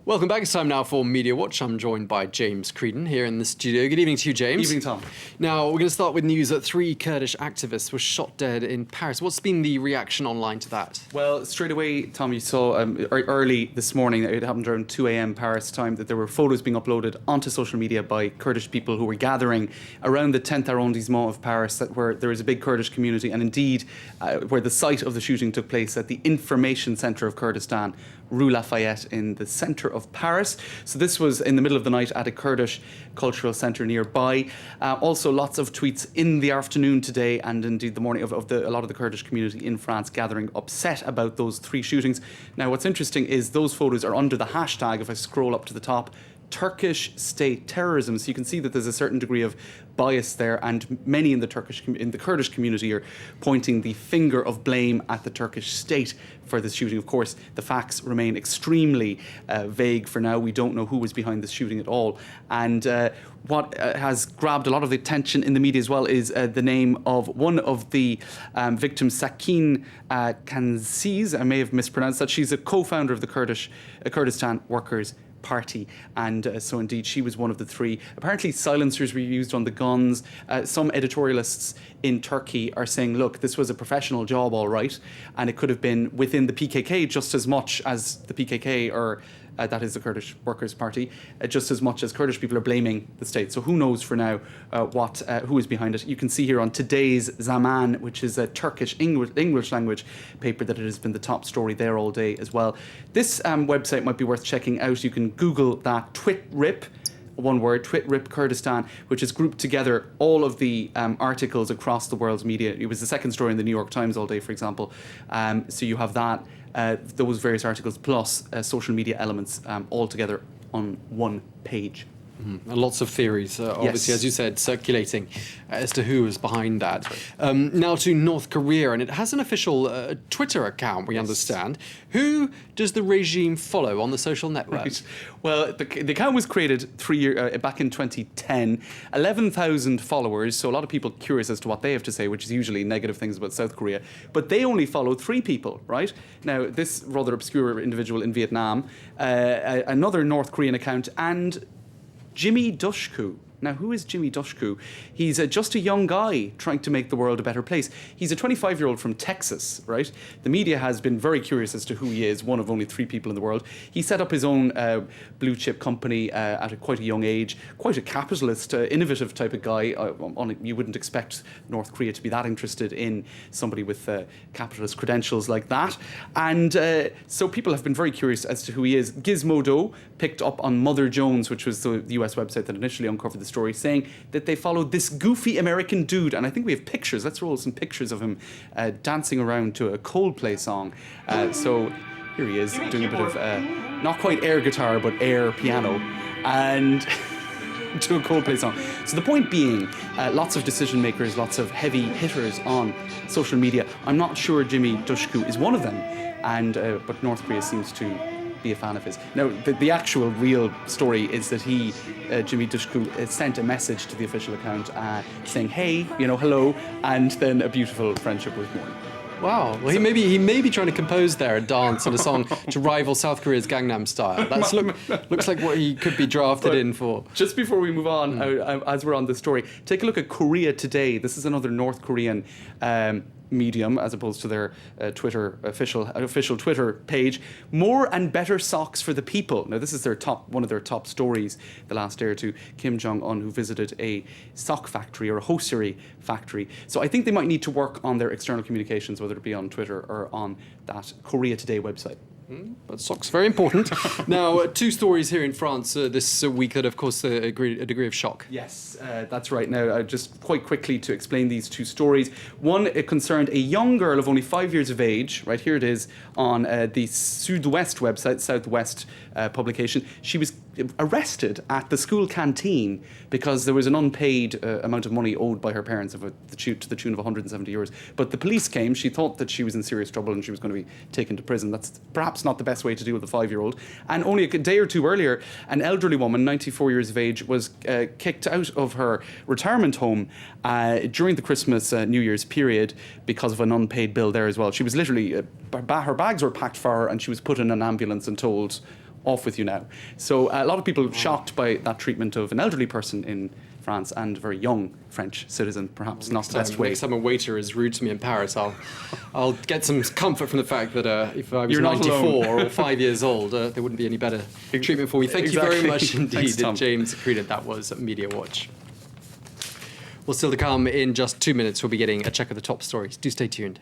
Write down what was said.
Welcome back. It's time now for Media Watch. I'm joined by James Creedon here in the studio. Good evening to you, James. Evening, Tom. Now, we're going to start with news that 3 Kurdish activists were shot dead in Paris. What's been the reaction online to that? Well, straight away, Tom, you saw early this morning, it happened around 2 a.m. Paris time, that there were photos being uploaded onto social media by Kurdish people who were gathering around the 10th arrondissement of Paris, where there is a big Kurdish community, and indeed where the site of the shooting took place at the Information Centre of Kurdistan, Rue Lafayette, in the centre of Paris. So this was in the middle of the night at a Kurdish cultural centre nearby. Also lots of tweets in the afternoon today and indeed the morning of a lot of the Kurdish community in France gathering upset about those 3 shootings. Now what's interesting is those photos are under the hashtag, if I scroll up to the top, Turkish state terrorism. So you can see that there's a certain degree of bias there, and many in the Kurdish community are pointing the finger of blame at the Turkish state for this shooting. Of course, the facts remain extremely vague for now. We don't know who was behind this shooting at all. And what has grabbed a lot of the attention in the media as well is the name of one of the victims, Sakin Kansiz. I may have mispronounced that. She's a co-founder of the Kurdistan Workers' Party, and so indeed she was one of the 3. Apparently silencers were used on the guns. Some editorialists in Turkey are saying, look, this was a professional job, all right, and it could have been within the PKK just as much as the PKK, or that is the Kurdish Workers' Party, just as much as Kurdish people are blaming the state. So who knows for now who is behind it. You can see here on today's Zaman, which is a Turkish English language paper, that it has been the top story there all day as well. This website might be worth checking out. You can Google that, TwitRip, one word, TwitRip Kurdistan, which has grouped together all of the articles across the world's media. It was the second story in the New York Times all day, for example. So you have that, those various articles, plus social media elements all together on one page. And lots of theories, obviously, Yes. as you said, circulating as to who is behind that. Now to North Korea, and it has an official Twitter account, we understand. Who does the regime follow on the social network? Right. Well, the account was created back in 2010. 11,000 followers, so a lot of people curious as to what they have to say, which is usually negative things about South Korea. But they only follow 3 people, right? Now, this rather obscure individual in Vietnam, another North Korean account, and Jimmy Dushku. Now, who is Jimmy Dushku? He's just a young guy trying to make the world a better place. He's a 25-year-old from Texas, right? The media has been very curious as to who he is, one of only 3 people in the world. He set up his own blue-chip company at quite a young age, quite a capitalist, innovative type of guy. You wouldn't expect North Korea to be that interested in somebody with capitalist credentials like that. And so people have been very curious as to who he is. Gizmodo picked up on Mother Jones, which was the US website that initially uncovered the story, saying that they followed this goofy American dude, and I think we have pictures. Let's roll some pictures of him dancing around to a Coldplay song. So here he is doing a bit of not quite air guitar but air piano, and to a Coldplay song. So the point being, lots of decision makers, lots of heavy hitters on social media. I'm not sure Jimmy Dushku is one of them, and but North Korea seems to be a fan of his. Now, the actual real story is that Jimmy Dushku, sent a message to the official account saying, hey, hello, and then a beautiful friendship was born. Wow. Well, he may be trying to compose there a dance and a song to rival South Korea's Gangnam Style. Looks like what he could be drafted in for. Just before we move on, as we're on this story, take a look at Korea Today. This is another North Korean medium, as opposed to their Twitter official Twitter page. More and better socks for the people. Now, this is one of their top stories the last day or two. Kim Jong-un, who visited a sock factory or a hosiery factory. So I think they might need to work on their external communications, whether it be on Twitter or on that Korea Today website. But socks, very important. Now, 2 stories here in France this week that, of course, a degree of shock. Yes, that's right. Now, just quite quickly to explain these 2 stories. One, it concerned a young girl of only 5 years of age. Right, here it is on the Sud-Ouest website, Southwest publication. She was arrested at the school canteen because there was an unpaid amount of money owed by her parents to the tune of 170 euros. But the police came. She thought that she was in serious trouble and she was going to be taken to prison. That's perhaps not the best way to deal with a 5-year-old. And only a day or two earlier, an elderly woman, 94 years of age, was kicked out of her retirement home during the Christmas New Year's period because of an unpaid bill there as well. She was literally, her bags were packed for her and she was put in an ambulance and told off with you now. So a lot of people shocked by that treatment of an elderly person in France and a very young French citizen, perhaps not the best way. Next time a waiter is rude to me in Paris, I'll get some comfort from the fact that if I was You're not 94 alone. or 5 years old, there wouldn't be any better treatment for me. Thank you very Exactly. much indeed, Thanks, Tom. James Creedon. That was Media Watch. Well, still to come in just 2 minutes, we'll be getting a check of the top stories. Do stay tuned.